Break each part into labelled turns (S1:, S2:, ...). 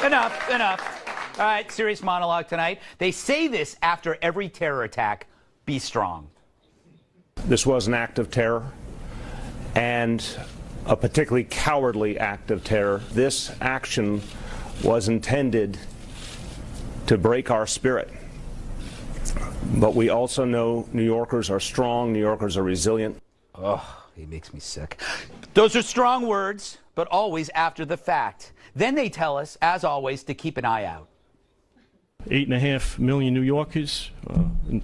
S1: Enough, enough. All right, serious monologue tonight. They say this after every terror attack. Be strong.
S2: This was an act of terror, and a particularly cowardly act of terror. This action was intended to break our spirit. But we also know New Yorkers are strong, New Yorkers are resilient.
S1: Oh, he makes me sick. Those are strong words, but always after the fact. Then they tell us, as always, to keep an eye out.
S3: 8.5 million New Yorkers,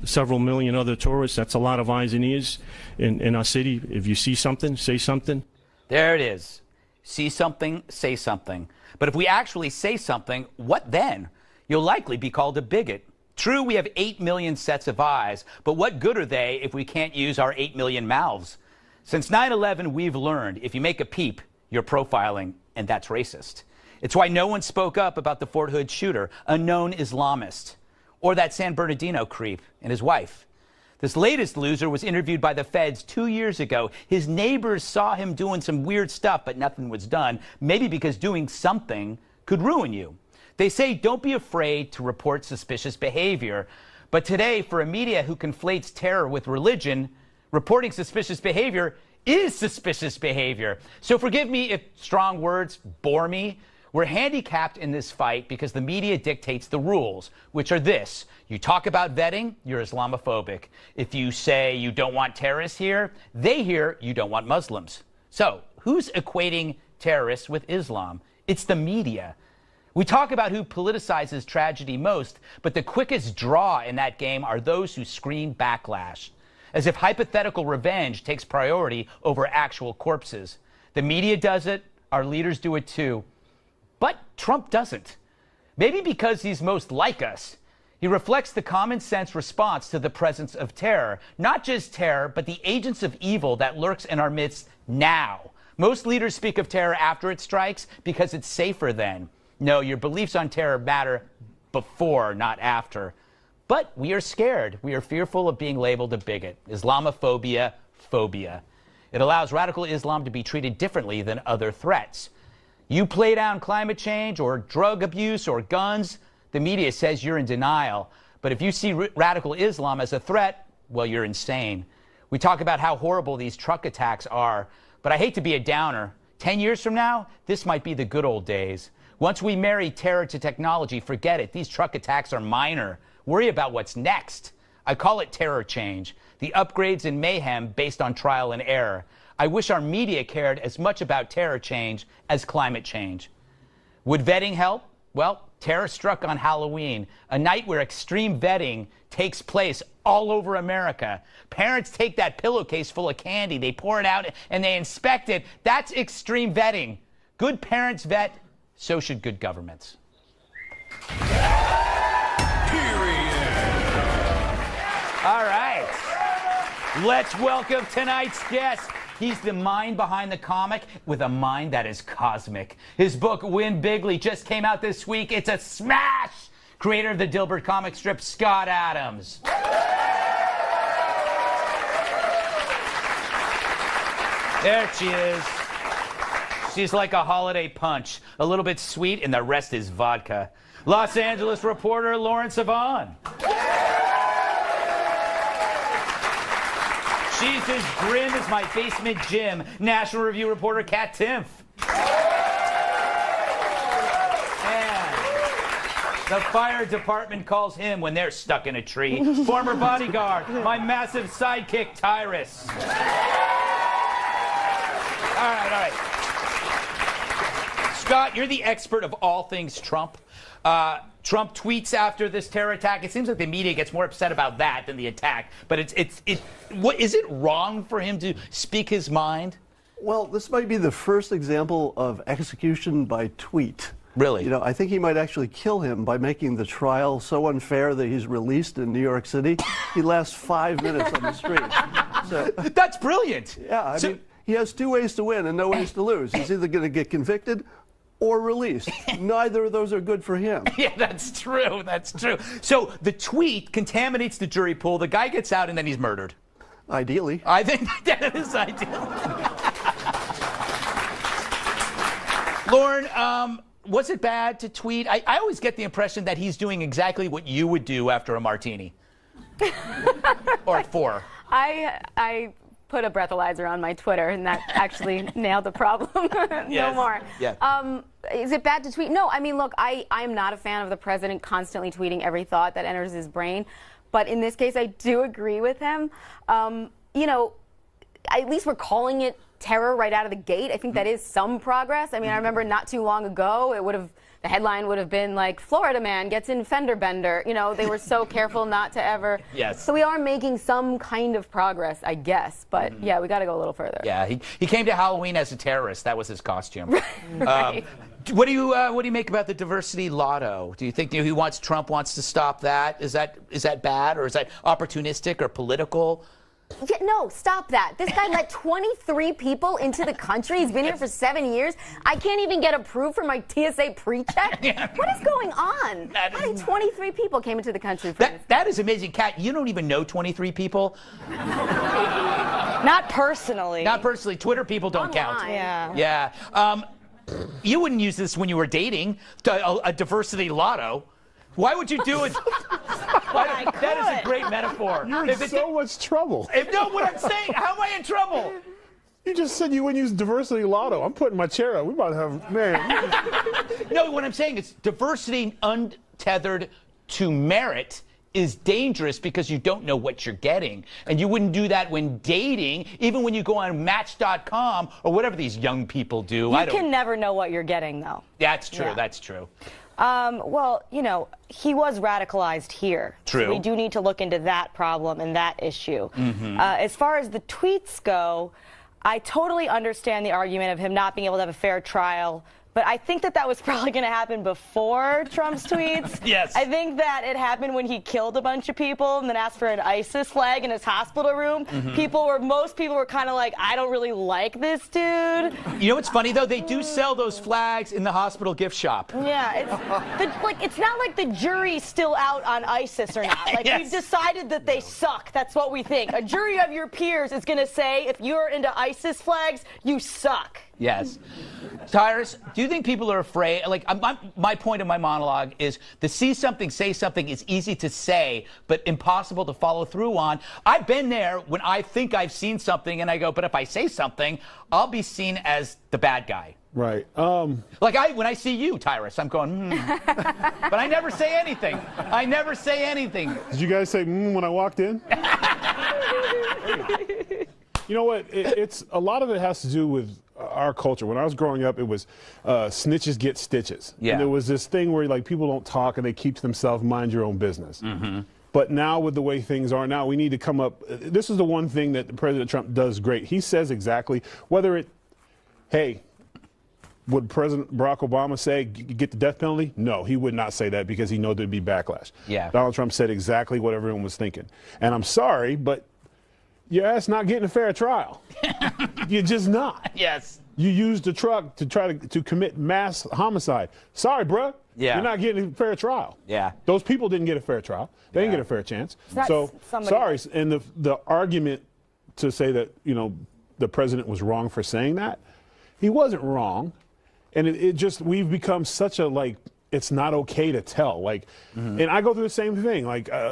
S3: several million other tourists. That's a lot of eyes and ears in our city. If you see something, say something.
S1: There it is. See something, say something. But if we actually say something, what then? You'll likely be called a bigot. True, we have 8 million sets of eyes, but what good are they if we can't use our 8 million mouths? Since 9/11, we've learned if you make a peep, you're profiling, and that's racist. It's why no one spoke up about the Fort Hood shooter, a known Islamist, or that San Bernardino creep and his wife. This latest loser was interviewed by the feds 2 years ago. His neighbors saw him doing some weird stuff, but nothing was done, maybe because doing something could ruin you. They say don't be afraid to report suspicious behavior. But today, for a media who conflates terror with religion, reporting suspicious behavior is suspicious behavior. So forgive me if strong words bore me. We're handicapped in this fight because the media dictates the rules, which are this. You talk about vetting, you're Islamophobic. If you say you don't want terrorists here, they hear you don't want Muslims. So who's equating terrorists with Islam? It's the media. We talk about who politicizes tragedy most, but the quickest draw in that game are those who scream backlash, as if hypothetical revenge takes priority over actual corpses. The media does it, our leaders do it too. But Trump doesn't. Maybe because he's most like us. He reflects the common sense response to the presence of terror. Not just terror, but the agents of evil that lurks in our midst now. Most leaders speak of terror after it strikes because it's safer then. No, your beliefs on terror matter before, not after. But we are scared. We are fearful of being labeled a bigot. Islamophobia, phobia. It allows radical Islam to be treated differently than other threats. You play down climate change or drug abuse or guns, the media says you're in denial. But if you see radical Islam as a threat, well, you're insane. We talk about how horrible these truck attacks are, but I hate to be a downer. 10 years from now, this might be the good old days. Once we marry terror to technology, forget it. These truck attacks are minor. Worry about what's next. I call it terror change, the upgrades in mayhem based on trial and error. I wish our media cared as much about terror change as climate change. Would vetting help? Well, terror struck on Halloween, a night where extreme vetting takes place all over America. Parents take that pillowcase full of candy, they pour it out, and they inspect it. That's extreme vetting. Good parents vet, so should good governments. All right. Let's welcome tonight's guest. He's the mind behind the comic with a mind that is cosmic. His book, Win Bigly, just came out this week. It's a smash! Creator of the Dilbert comic strip, Scott Adams. There she is. She's like a holiday punch, a little bit sweet, and the rest is vodka. Los Angeles reporter Lauren Savon. She's as grim as my basement gym. National Review reporter Kat Timpf. And the fire department calls him when they're stuck in a tree. Former bodyguard, my massive sidekick, Tyrus. All right. Scott, you're the expert of all things Trump. Trump tweets after this terror attack. It seems like the media gets more upset about that than the attack. But is it wrong for him to speak his mind?
S4: Well, this might be the first example of execution by tweet.
S1: Really?
S4: You know, I think he might actually kill him by making the trial so unfair that he's released in New York City. He lasts 5 minutes on the street. So,
S1: that's brilliant.
S4: Yeah, I mean, he has 2 ways to win and no ways to lose. He's either going to get convicted or released. Neither of those are good for him.
S1: Yeah, that's true. That's true. So the tweet contaminates the jury pool. The guy gets out and then he's murdered.
S4: Ideally.
S1: I think that is ideal. Lauren, was it bad to tweet? I always get the impression that he's doing exactly what you would do after a martini. Or at 4.
S5: I put a breathalyzer on my Twitter, and that actually nailed the problem. No more.
S1: Yeah.
S5: Is it bad to tweet? No. I mean, look, I'm not a fan of the president constantly tweeting every thought that enters his brain. But in this case, I do agree with him. You know, at least we're calling it terror right out of the gate. I think that is some progress. I mean, I remember not too long ago, the headline would have been like, Florida man gets in fender bender. You know, they were so careful not to ever.
S1: Yes.
S5: So we are making some kind of progress, I guess. But yeah, we got to go a little further.
S1: Yeah, he came to Halloween as a terrorist. That was his costume.
S5: Right.
S1: What do you make about the diversity lotto? Do you think Trump wants to stop that? Is that bad, or is that opportunistic or political?
S5: Yeah, no, stop that. This guy let 23 people into the country. He's been here for 7 years. I can't even get approved for my TSA pre-check.
S1: Yeah.
S5: What is going on? How many 23 people came into the country for this?
S1: That is amazing. Kat, you don't even know 23 people?
S6: Not personally.
S1: Not personally. Twitter people don't count.
S6: Yeah.
S1: Yeah. You wouldn't use this when you were dating, a diversity lotto. Why would you do it? That is a great metaphor.
S7: You're in so much trouble.
S1: No, what I'm saying, how am I in trouble?
S7: You just said you wouldn't use diversity lotto. I'm putting my chair up. We about to have, man.
S1: No, what I'm saying is diversity untethered to merit is dangerous because you don't know what you're getting. And you wouldn't do that when dating, even when you go on Match.com or whatever these young people do.
S6: You can never know what you're getting, though.
S1: That's true.
S6: Yeah.
S1: That's true.
S6: Well, you know, he was radicalized here.
S1: True.
S6: So we do need to look into that problem and that issue. As far as the tweets go, I totally understand the argument of him not being able to have a fair trial. But I think that was probably going to happen before Trump's tweets.
S1: Yes.
S6: I think that it happened when he killed a bunch of people and then asked for an ISIS flag in his hospital room. Most people were kind of like, I don't really like this dude.
S1: You know what's funny, though? They do sell those flags in the hospital gift shop.
S6: Yeah, it's not like the jury's still out on ISIS or not. Like,
S1: Yes.
S6: we've decided that they suck. That's what we think. A jury of your peers is going to say, if you're into ISIS flags, you suck.
S1: Yes. Tyrus, do you think people are afraid? Like, my point of my monologue is the see something, say something is easy to say, but impossible to follow through on. I've been there when I think I've seen something and I go, but if I say something, I'll be seen as the bad guy.
S7: Right.
S1: Like when I see you, Tyrus, I'm going, but I never say anything. I never say anything.
S7: Did you guys say when I walked in? You know what? It's a lot of it has to do with our culture. When I was growing up, it was snitches get stitches.
S1: Yeah.
S7: And there was this thing where like people don't talk and they keep to themselves, mind your own business. But now with the way things are now, we need to come up. This is the one thing that President Trump does great. He says exactly hey, would President Barack Obama say get the death penalty? No, he would not say that because he knows there'd be backlash.
S1: Yeah.
S7: Donald Trump said exactly what everyone was thinking. And I'm sorry, but your ass not getting a fair trial. You're just not.
S1: Yes.
S7: You used the truck to try to commit mass homicide. Sorry, bruh.
S1: Yeah.
S7: You're not getting a fair trial.
S1: Yeah.
S7: Those people didn't get a fair trial. They didn't get a fair chance.
S6: not
S7: So,
S6: somebody
S7: sorry. And the argument to say that, the president was wrong for saying that, he wasn't wrong. And we've become such a, it's not okay to tell. And I go through the same thing.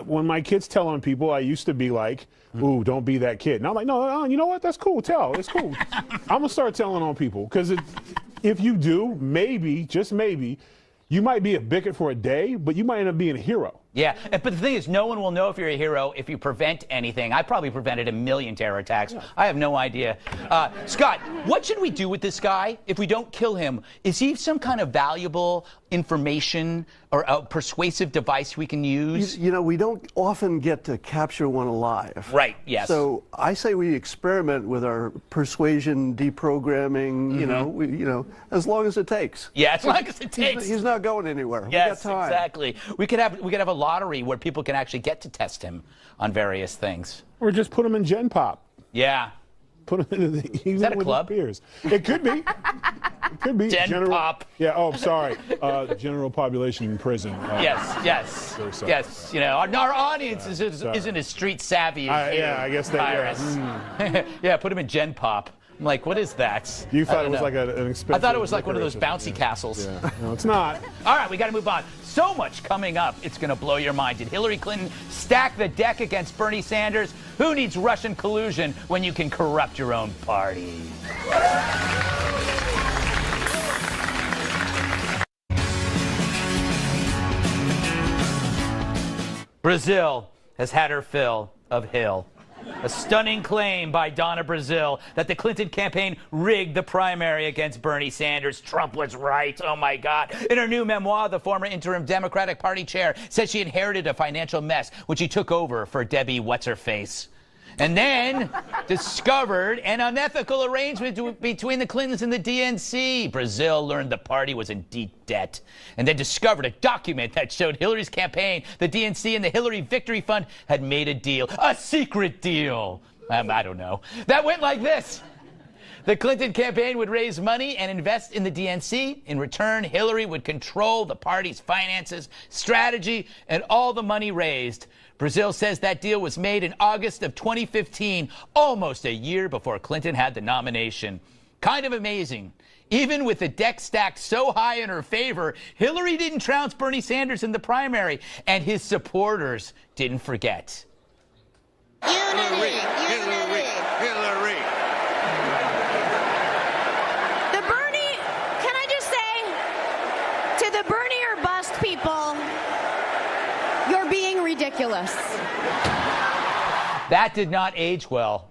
S7: When my kids tell on people, I used to be like, ooh, don't be that kid. And I'm like, no, you know what? That's cool. Tell. It's cool. I'm going to start telling on people. Because if you do, maybe, just maybe, you might be a bigot for a day, but you might end up being a hero.
S1: Yeah, but the thing is, no one will know if you're a hero if you prevent anything. I probably prevented 1 million terror attacks. Yeah. I have no idea. Scott, what should we do with this guy if we don't kill him? Is he some kind of valuable information or a persuasive device we can use?
S4: We don't often get to capture one alive.
S1: Right, yes.
S4: So I say we experiment with our persuasion, deprogramming, as long as it takes.
S1: Yeah, as long as it takes.
S4: He's not going anywhere.
S1: Yes,
S4: we got time.
S1: Exactly. We could have a lottery where people can actually get to test him on various things.
S7: Or just put him in Gen Pop.
S1: Yeah.
S7: Put him in
S1: Is that a club?
S7: Peers. It could be. It could be.
S1: Gen Pop.
S7: Yeah. Oh, sorry. General population in prison.
S1: Yes. Our audience isn't as street savvy as you.
S7: Yeah, I guess they.
S1: Virus. Yeah, put him in Gen Pop. I'm like, what is that?
S7: You thought
S1: I
S7: it
S1: don't
S7: was
S1: know.
S7: like an expensive.
S1: I thought it was like one of those
S7: decoration.
S1: bouncy
S7: Yeah.
S1: castles.
S7: Yeah. No, it's not.
S1: All right, we got to move on. So much coming up. It's going to blow your mind. Did Hillary Clinton stack the deck against Bernie Sanders? Who needs Russian collusion when you can corrupt your own party? Brazil has had her fill of Hill. A stunning claim by Donna Brazil that the Clinton campaign rigged the primary against Bernie Sanders. Trump was right. Oh, my God. In her new memoir, the former interim Democratic Party chair said she inherited a financial mess when she took over for Debbie What's-Her-Face. And then discovered an unethical arrangement between the Clintons and the DNC. Brazil learned the party was in deep debt, and then discovered a document that showed Hillary's campaign, the DNC, and the Hillary Victory Fund had made a deal, a secret deal. I don't know. That went like this. The Clinton campaign would raise money and invest in the DNC. In return, Hillary would control the party's finances, strategy, and all the money raised. Brazil says that deal was made in August of 2015, almost a year before Clinton had the nomination. Kind of amazing. Even with the deck stacked so high in her favor, Hillary didn't trounce Bernie Sanders in the primary, and his supporters didn't forget.
S8: Hillary, Hillary, Hillary. The Bernie, can I just say, to the Bernie or bust people, you're being ridiculous.
S1: That did not age well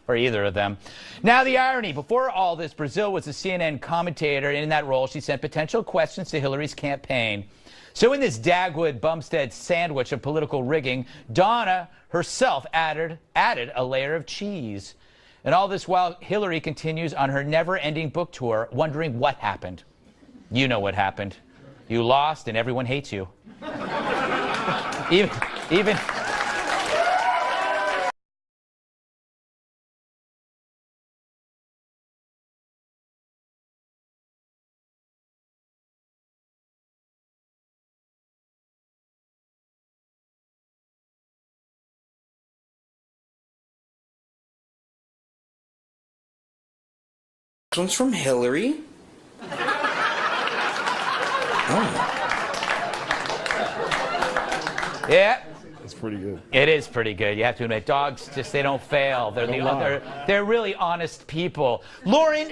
S1: for either of them. Now, the irony. Before all this, Brazil was a CNN commentator, and in that role, she sent potential questions to Hillary's campaign. So in this Dagwood Bumstead sandwich of political rigging, Donna herself added a layer of cheese. And all this while, Hillary continues on her never-ending book tour, wondering what happened. You know what happened. You lost, and everyone hates you. Even
S9: Comes from Hillary.
S1: yeah.
S7: It's pretty good.
S1: It is pretty good. You have to admit, dogs just, they don't fail. They're really honest people. Lauren,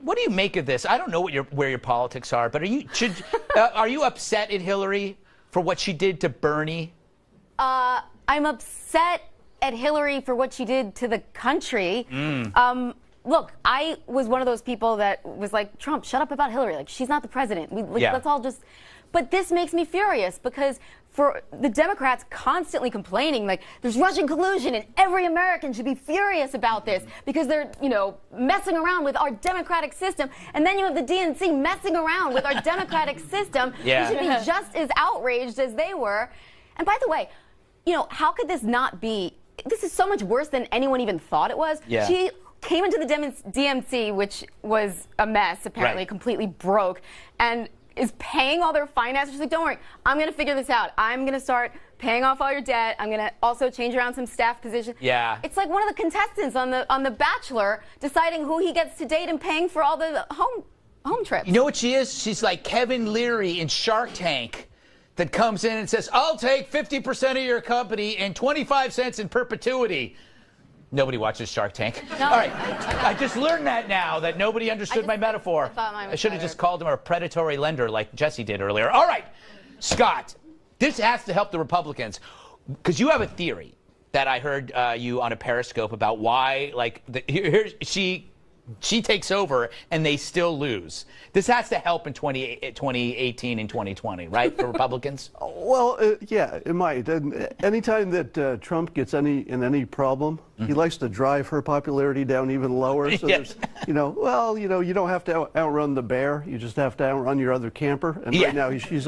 S1: what do you make of this? I don't know where your politics are, but are you upset at Hillary for what she did to Bernie?
S5: I'm upset at Hillary for what she did to the country. Look, I was one of those people that was like, Trump, shut up about Hillary. Like, she's not the president. Let's all just... But this makes me furious because for the Democrats constantly complaining, like, there's Russian collusion and every American should be furious about this because they're, messing around with our democratic system. And then you have the DNC messing around with our democratic system.
S1: Yeah.
S5: You should be just as outraged as they were. And by the way, how could this not be... This is so much worse than anyone even thought it was.
S1: Yeah.
S5: She came into the DNC, which was a mess, apparently,
S1: Right.
S5: completely broke, and is paying all their finances. She's like, don't worry, I'm going to figure this out. I'm going to start paying off all your debt. I'm going to also change around some staff positions.
S1: Yeah.
S5: It's like one of the contestants on The Bachelor deciding who he gets to date and paying for all the home trips.
S1: You know what she is? She's like Kevin Leary in Shark Tank that comes in and says, I'll take 50% of your company and 25 cents in perpetuity. Nobody watches Shark Tank.
S5: No.
S1: All right. I just learned that now, that nobody understood my metaphor.
S5: I thought mine was
S1: I should have
S5: better.
S1: just called him a predatory lender like Jesse did earlier. All right, Scott, this has to help the Republicans because you have a theory that I heard you on a Periscope about why, she takes over and they still lose. This has to help in 2018 and 2020, right, for Republicans?
S4: Well, yeah, it might. And anytime that Trump gets in any problem, he likes to drive her popularity down even lower. So
S1: Yes.
S4: there's, you don't have to outrun the bear. You just have to outrun your other camper. And
S1: Yeah.
S4: right now, she's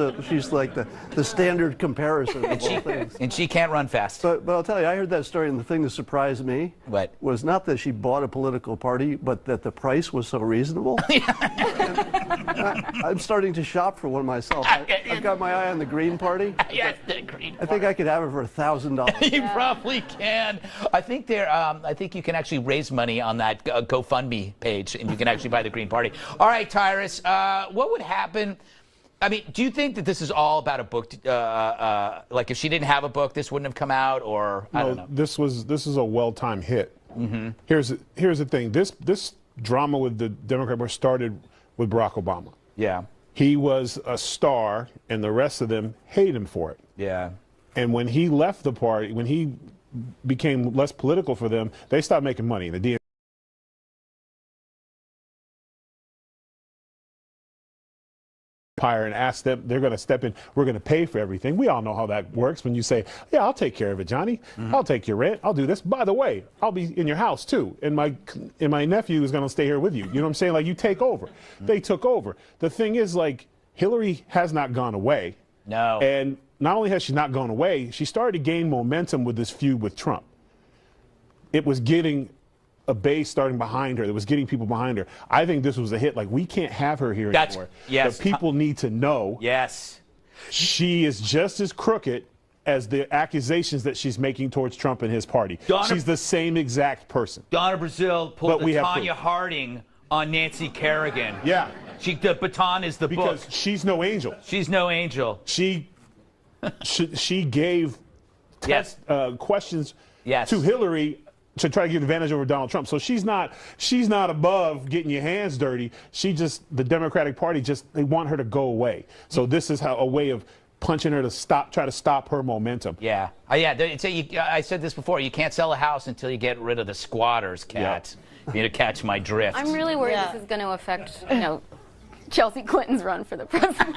S4: like the standard comparison of all things.
S1: And she can't run fast.
S4: But I'll tell you, I heard that story, and the thing that surprised me
S1: What?
S4: was not that she bought a political party, but that the price was so reasonable. I'm starting to shop for one myself. I've got my eye on the Green Party.
S1: Yes, the Green
S4: I think I could have it for $1,000.
S1: You probably can. I think there. I think you can actually raise money on that GoFundMe page, and you can actually buy the Green Party. All right, Tyrus, what would happen? I mean, do you think that this is all about a book? Like, if she didn't have a book, this wouldn't have come out, or I don't know.
S7: This is a well-timed hit. Mm-hmm. Here's the thing. This drama with the Democrat Party started with Barack Obama.
S1: Yeah.
S7: He was a star, and the rest of them hate him for it.
S1: Yeah.
S7: And when he left the party, when he became less political for them, they stopped making money. The DNC and asked them, they're going to step in, we're going to pay for everything. We all know how that works when you say, yeah, I'll take care of it, Johnny. Mm-hmm. I'll take your rent. I'll do this. By the way, I'll be in your house too. And my nephew is going to stay here with you. You know what I'm saying? Like, you take over. Mm-hmm. They took over. The thing is, like, Hillary has not gone away.
S1: No.
S7: And not only has she not gone away, she started to gain momentum with this feud with Trump. It was getting a base starting behind her. It was getting people behind her. I think this was a hit. Like, we can't have her here anymore.
S1: Yes.
S7: The people need to know.
S1: Yes.
S7: She is just as crooked as the accusations that she's making towards Trump and his party. She's the same exact person.
S1: Donna Brazile pulled the Tanya Harding on Nancy Kerrigan.
S7: Yeah.
S1: The baton is the book.
S7: Because she's no angel.
S1: She's no angel.
S7: She gave questions to Hillary to try to get advantage over Donald Trump. So she's not above getting your hands dirty. The Democratic Party they want her to go away. So this is a way of punching her to try to stop her momentum.
S1: Yeah. I said this before. You can't sell a house until you get rid of the squatters, Kat.
S7: Yep.
S1: You need to catch my drift.
S5: I'm really worried this is going to affect, Chelsea Clinton's run for the presidency.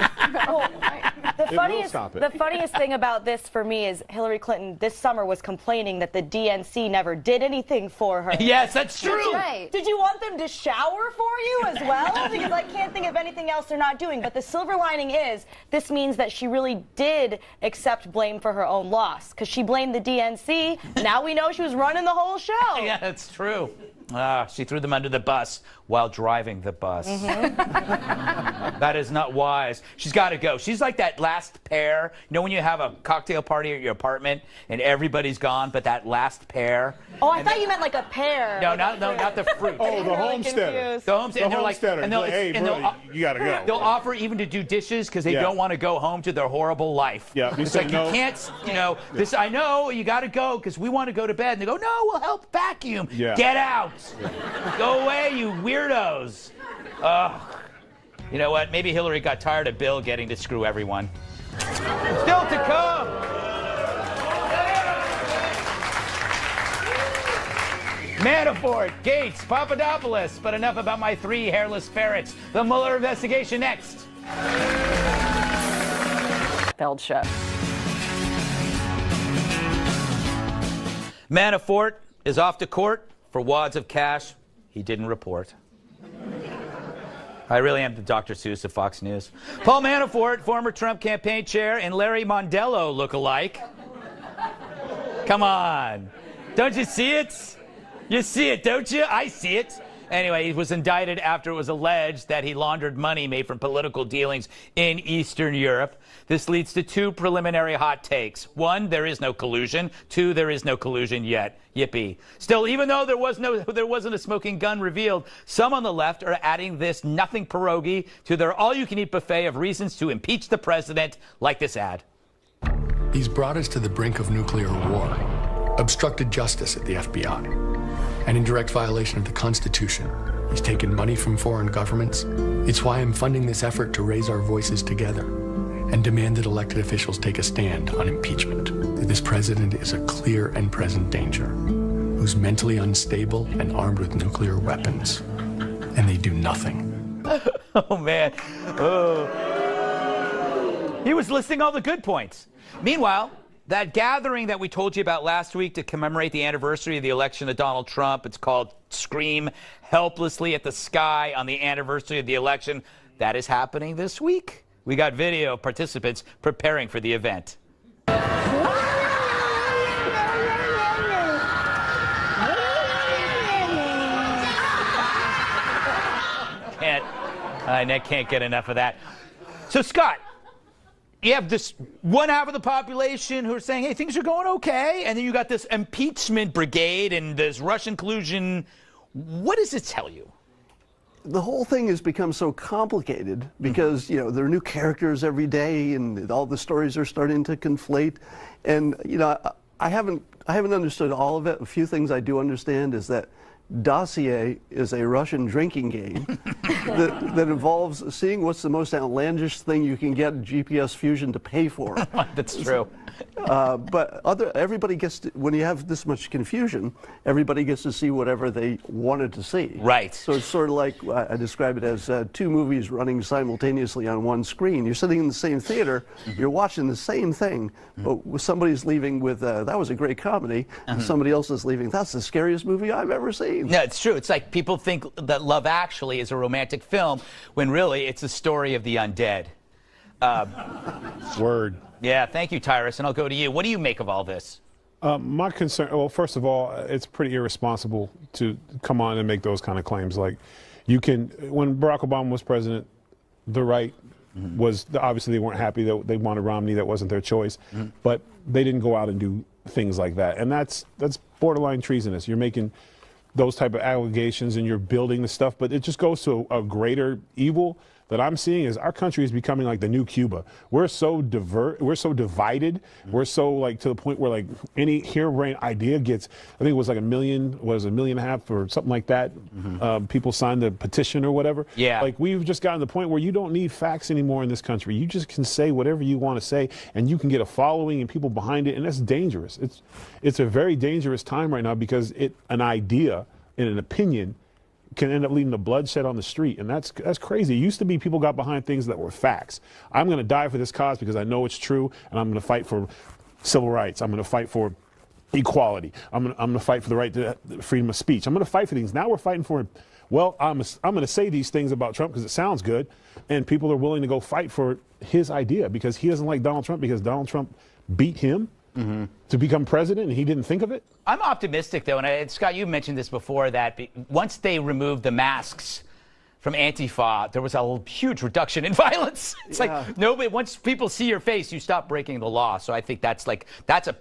S6: The funniest thing about this for me is Hillary Clinton this summer was complaining that the DNC never did anything for her.
S1: Yes, that's true.
S5: That's right.
S6: Did you want them to shower for you as well? Because I can't think of anything else they're not doing. But the silver lining is this means that she really did accept blame for her own loss, because she blamed the DNC. Now we know she was running the whole show.
S1: Yeah, that's true. She threw them under the bus while driving the bus. Mm-hmm. That is not wise. She's got to go. She's like that last pair. You know when you have a cocktail party at your apartment and everybody's gone, but that last pair?
S6: Oh, I thought you meant like a pear.
S1: No, not the fruit.
S7: Oh, the homesteader.
S1: The homesteader.
S7: And they're like, hey, bro, you got to go.
S1: They'll offer even to do dishes because they don't want to go home to their horrible life.
S7: Yeah,
S1: it's like, no. You can't, this, I know, you got to go because we want to go to bed. And they go, no, we'll help vacuum. Yeah. Get out. Go away, you weirdos. You know what? Maybe Hillary got tired of Bill getting to screw everyone. Still to come. Manafort, Gates, Papadopoulos. But enough about my 3 hairless ferrets. The Mueller investigation next.
S5: Gutfeld show.
S1: Manafort is off to court for wads of cash he didn't report. I really am the Dr. Seuss of Fox News. Paul Manafort, former Trump campaign chair, and Larry Mondello look alike. Come on. Don't you see it? You see it, don't you? I see it. Anyway, he was indicted after it was alleged that he laundered money made from political dealings in Eastern Europe. This leads to 2 preliminary hot takes. 1, there is no collusion. 2, there is no collusion yet. Yippee. Still, even though there wasn't a smoking gun revealed, some on the left are adding this nothing pierogi to their all-you-can-eat buffet of reasons to impeach the president, like this ad.
S10: He's brought us to the brink of nuclear war, obstructed justice at the FBI, and in direct violation of the Constitution. He's taken money from foreign governments. It's why I'm funding this effort to raise our voices together and demand that elected officials take a stand on impeachment. This president is a clear and present danger, who's mentally unstable and armed with nuclear weapons, and they do nothing.
S1: Oh, man. Oh. He was listing all the good points. Meanwhile, that gathering that we told you about last week to commemorate the anniversary of the election of Donald Trump, it's called Scream Helplessly at the Sky on the anniversary of the election, that is happening this week. We got video of participants preparing for the event. I can't get enough of that. So, Scott, you have this one half of the population who are saying, hey, things are going okay. And then you got this impeachment brigade and this Russian collusion. What does it tell you?
S4: The whole thing has become so complicated because, you know, there are new characters every day and all the stories are starting to conflate. And, you know, I haven't understood all of it. A few things I do understand is that Dossier is a Russian drinking game that involves seeing what's the most outlandish thing you can get GPS Fusion to pay for.
S1: That's true.
S4: But everybody gets to, when you have this much confusion, everybody gets to see whatever they wanted to see.
S1: Right.
S4: So it's sort of like I describe it as two movies running simultaneously on one screen. You're sitting in the same theater, you're watching the same thing, but somebody's leaving with that was a great comedy, and somebody else is leaving, that's the scariest movie I've ever seen.
S1: No, it's true. It's like people think that Love Actually is a romantic film when really it's a story of the undead.
S7: Word.
S1: Yeah, thank you, Tyrus, and I'll go to you. What do you make of all this?
S7: My concern, well, first of all, it's pretty irresponsible to come on and make those kind of claims. Like, you can, when Barack Obama was president, the right was, obviously they weren't happy that they wanted Romney, that wasn't their choice, but they didn't go out and do things like that. And that's borderline treasonous. You're making those type of allegations and you're building the stuff, but it just goes to a greater evil that I'm seeing is our country is becoming like the new Cuba. We're so we're so divided. We're so like to the point where like any harebrained idea gets, I think it was like $1.5 million or something like that. People signed the petition or whatever.
S1: Yeah.
S7: Like we've just gotten to the point where you don't need facts anymore in this country. You just can say whatever you want to say and you can get a following and people behind it, and that's dangerous. It's a very dangerous time right now because an idea and an opinion can end up leading to bloodshed on the street, and that's crazy. It used to be people got behind things that were facts. I'm going to die for this cause because I know it's true, and I'm going to fight for civil rights. I'm going to fight for equality. I'm going to fight for the right to freedom of speech. I'm going to fight for things. Now we're fighting for, well, I'm going to say these things about Trump because it sounds good, and people are willing to go fight for his idea because he doesn't like Donald Trump because Donald Trump beat him to become president and he didn't think of it?
S1: I'm optimistic, though, and Scott, you mentioned this before, that once they removed the masks from Antifa, there was a huge reduction in violence. It's like nobody, once people see your face, you stop breaking the law. So I think that's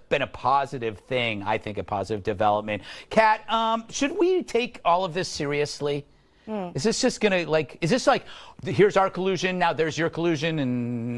S1: been a positive thing. I think a positive development. Kat, should we take all of this seriously? Is this just gonna is this like, here's our collusion, now there's your collusion,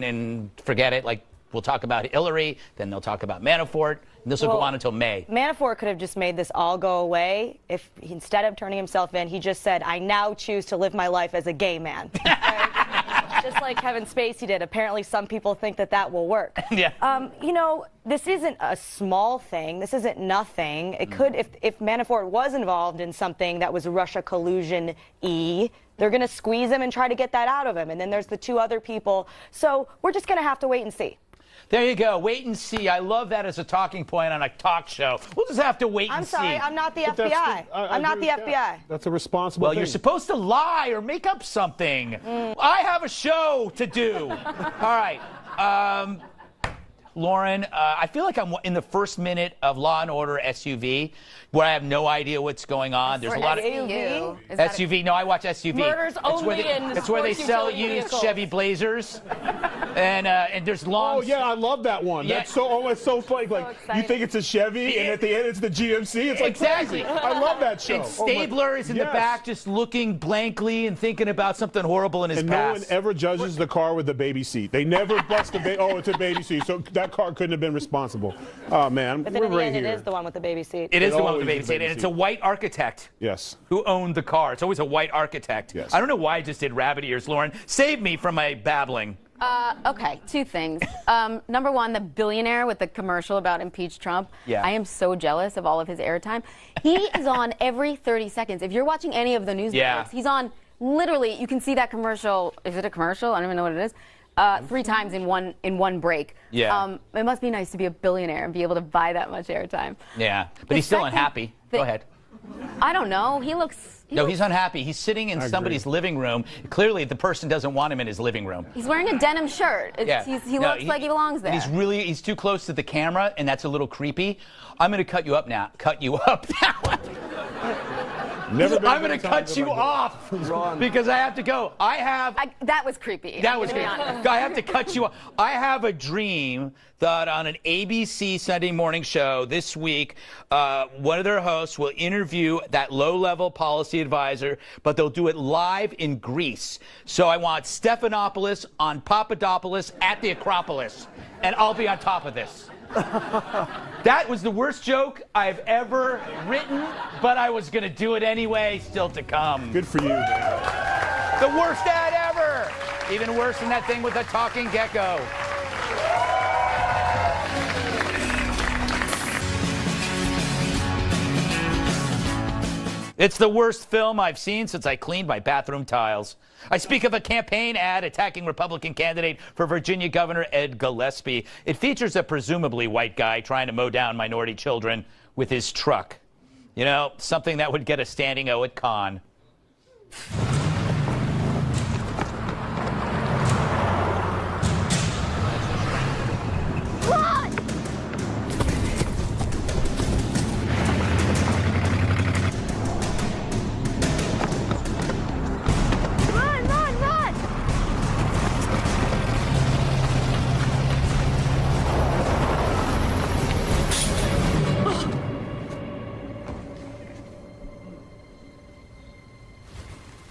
S1: and forget it? Like, we'll talk about Hillary, then they'll talk about Manafort, and this will go on until May.
S6: Manafort could have just made this all go away if instead of turning himself in, he just said, I now choose to live my life as a gay man. Right? Just like Kevin Spacey did. Apparently some people think that will work.
S1: Yeah.
S6: You know, this isn't a small thing. This isn't nothing. It could, if Manafort was involved in something that was Russia collusion-y, they're going to squeeze him and try to get that out of him. And then there's the two other people. So we're just going to have to wait and see.
S1: There you go. Wait and see. I love that as a talking point on a talk show. We'll just have to wait and see.
S6: I'm sorry. I'm not the FBI. I'm not the FBI.
S7: That's a responsible thing.
S1: You're supposed to lie or make up something. I have a show to do. All right. Lauren, I feel like I'm in the first minute of Law and Order SUV, where I have no idea what's going on. There's a lot of SUV. No, I watch SUV.
S6: Murders only in
S1: That's where they sell used Chevy Blazers, and there's long.
S7: Oh yeah, I love that one.
S1: Yeah.
S7: That's so. It's so funny. Like you think it's a Chevy, and at the end it's the GMC. It's like
S1: exactly.
S7: Crazy. I love that show.
S1: And Stabler is in the back, just looking blankly and thinking about something horrible in his past.
S7: And no one ever judges the car with the baby seat. They never bust the baby. Oh, it's a baby seat. So that car couldn't have been responsible. Oh man,
S6: but then
S7: we're
S6: in the
S7: right
S6: end,
S7: here.
S6: it is the one with the baby seat.
S1: It is the one with the baby seat, and it's a white architect.
S7: Yes.
S1: Who owned the car? It's always a white architect.
S7: Yes.
S1: I don't know why I just did rabbit ears, Lauren. Save me from my babbling.
S5: Okay, two things. Number one, the billionaire with the commercial about impeach Trump.
S1: Yeah.
S5: I am so jealous of all of his airtime. He is on every 30 seconds. If you're watching any of the news networks, he's on literally, you can see that commercial. Is it a commercial? I don't even know what it is. 3 times in one break.
S1: Yeah.
S5: It must be nice to be a billionaire and be able to buy that much airtime.
S1: Yeah, but he's still unhappy. Go ahead.
S5: I don't know. He
S1: No, he's unhappy. He's sitting in somebody's living room. Clearly, the person doesn't want him in his living room.
S5: He's wearing a denim shirt. He looks like he belongs there.
S1: He's too close to the camera, and that's a little creepy. I'm going to cut you up now. Cut you up now. I'm going to cut you off because I have to go.
S5: That was creepy.
S1: That was creepy. I have to cut you off. I have a dream that on an ABC Sunday morning show this week, one of their hosts will interview that low-level policy advisor, but they'll do it live in Greece. So I want Stephanopoulos on Papadopoulos at the Acropolis, and I'll be on top of this. That was the worst joke I've ever written, but I was going to do it anyway. Still to come.
S7: Good for you, man.
S1: The worst ad ever. Even worse than that thing with the talking gecko. It's the worst film I've seen since I cleaned my bathroom tiles. I speak of a campaign ad attacking Republican candidate for Virginia Governor Ed Gillespie. It features a presumably white guy trying to mow down minority children with his truck. You know, something that would get a standing O at Con.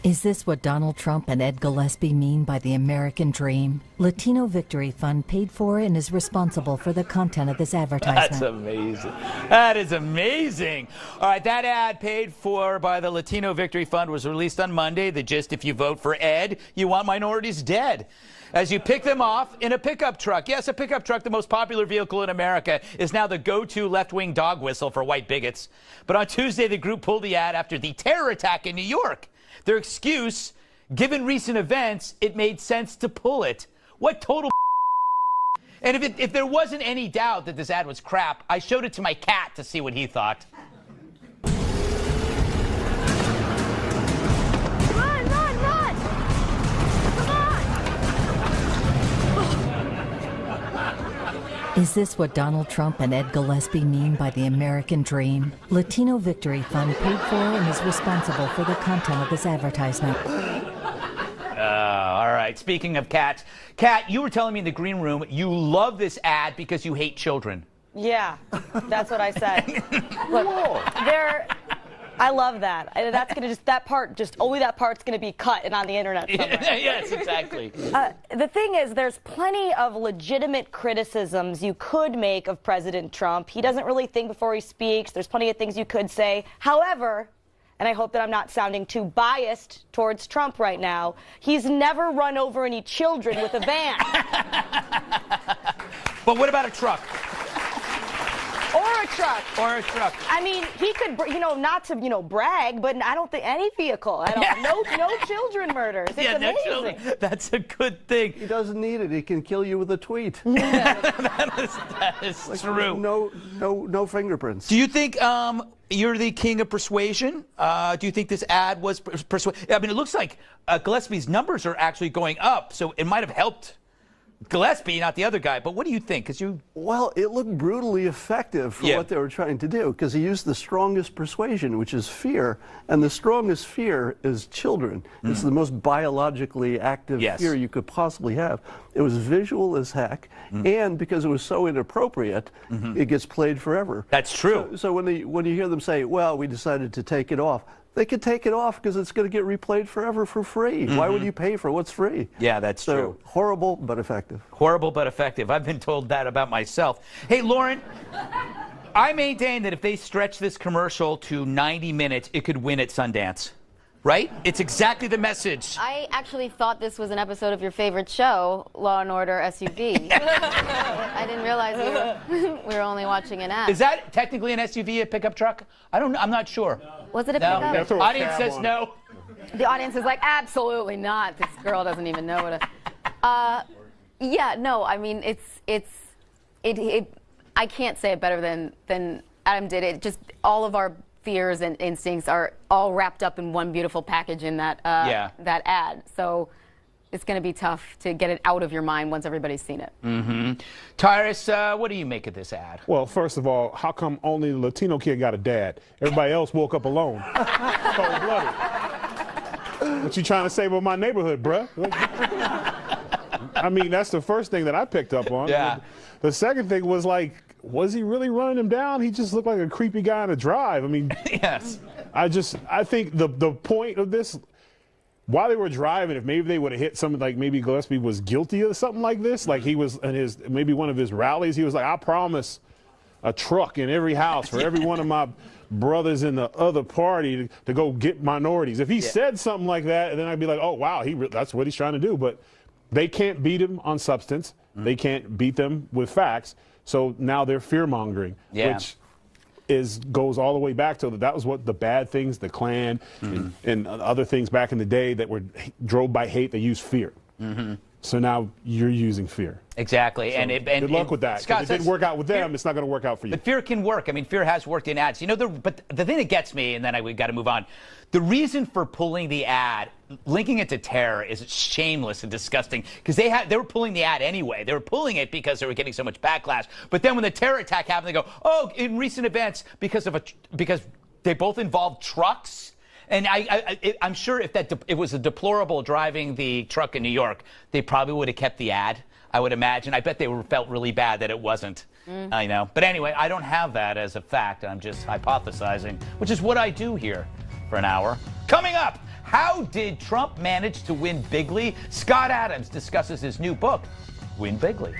S11: Is this what Donald Trump and Ed Gillespie mean by the American dream? Latino Victory Fund paid for and is responsible for the content of this advertisement.
S1: That's amazing. That is amazing. All right, that ad paid for by the Latino Victory Fund was released on Monday. The gist, if you vote for Ed, you want minorities dead. As you pick them off in a pickup truck. Yes, a pickup truck, the most popular vehicle in America, is now the go-to left-wing dog whistle for white bigots. But on Tuesday, the group pulled the ad after the terror attack in New York. Their excuse, given recent events, it made sense to pull it. What total And if there wasn't any doubt that this ad was crap, I showed it to my cat to see what he thought.
S8: Run, run, run! Come on!
S11: Is this what Donald Trump and Ed Gillespie mean by the American dream? Latino Victory Fund paid for and is responsible for the content of this advertisement.
S1: All right. Speaking of cats, Kat, you were telling me in the green room you love this ad because you hate children.
S6: Yeah, that's what I said. Look, I love that. That's gonna only that part's gonna be cut and on the internet somewhere.
S1: Yes, exactly.
S6: The thing is, there's plenty of legitimate criticisms you could make of President Trump. He doesn't really think before he speaks. There's plenty of things you could say. However, and I hope that I'm not sounding too biased towards Trump right now, he's never run over any children with a van.
S1: But what about a truck?
S6: Or a truck.
S1: Or a truck.
S6: I mean, he could, not to, brag, but I don't think any vehicle. No children murders. It's amazing.
S1: That's a good thing.
S4: He doesn't need it. He can kill you with a tweet.
S1: that is true.
S4: No fingerprints.
S1: Do you think you're the king of persuasion? Do you think this ad was persuasive? I mean, it looks like Gillespie's numbers are actually going up, so it might have helped Gillespie, not the other guy. But what do you think?
S4: Well, it looked brutally effective for what they were trying to do, because he used the strongest persuasion, which is fear, and the strongest fear is children. It's the most biologically active fear you could possibly have. It was visual as heck, and because it was so inappropriate, it gets played forever.
S1: That's true.
S4: So when you hear them say, well, we decided to take it off, they could take it off because it's going to get replayed forever for free. Why would you pay for what's free?
S1: Yeah, that's true.
S4: Horrible but effective.
S1: Horrible but effective. I've been told that about myself. Hey, Lauren, I maintain that if they stretch this commercial to 90 minutes, it could win at Sundance. Right? It's exactly the message.
S5: I actually thought this was an episode of your favorite show, Law & Order SUV. I didn't realize we were only watching an ad.
S1: Is that technically an SUV, a pickup truck? I'm not sure.
S5: No. Was it a pickup?
S1: The audience says no.
S5: The audience is like, absolutely not. This girl doesn't even know what a... yeah, no, I mean, I can't say it better than Adam did. It just, all of our fears and instincts are all wrapped up in one beautiful package in that that ad. So it's going to be tough to get it out of your mind once everybody's seen it.
S1: Mm-hmm. Tyrus, what do you make of this ad?
S7: Well, first of all, how come only the Latino kid got a dad? Everybody else woke up alone. Cold-blooded. What you trying to say about my neighborhood, bruh? I mean, that's the first thing that I picked up on.
S1: Yeah.
S7: The second thing was like, was he really running him down? He just looked like a creepy guy on a drive. I mean,
S1: yes.
S7: I think the point of this, while they were driving, if maybe they would have hit something like maybe Gillespie was guilty of something like this, like he was in his, maybe one of his rallies, he was like, I promise a truck in every house for every one of my brothers in the other party to go get minorities. If he said something like that, then I'd be like, oh, wow, that's what he's trying to do. But they can't beat him on substance. They can't beat them with facts. So now they're fear-mongering, which goes all the way back to that was what the bad things, the Klan and other things back in the day that were drove by hate, they used fear. So now you're using fear.
S1: Exactly.
S7: So
S1: and
S7: good luck with that.
S1: Scott,
S7: if it didn't work out with them, it's not going to work out for you.
S1: But fear can work. I mean, fear has worked in ads. You know, but the thing that gets me, and then we got to move on, the reason for pulling the ad, linking it to terror, is shameless and disgusting because they were pulling the ad anyway. They were pulling it because they were getting so much backlash. But then when the terror attack happened, they go, oh, in recent events, because they both involved trucks. And I'm sure if it was a deplorable driving the truck in New York, they probably would have kept the ad, I would imagine. I bet they felt really bad that it wasn't. I know. But anyway, I don't have that as a fact. I'm just hypothesizing, which is what I do here for an hour. Coming up, how did Trump manage to win bigly? Scott Adams discusses his new book, Win Bigly.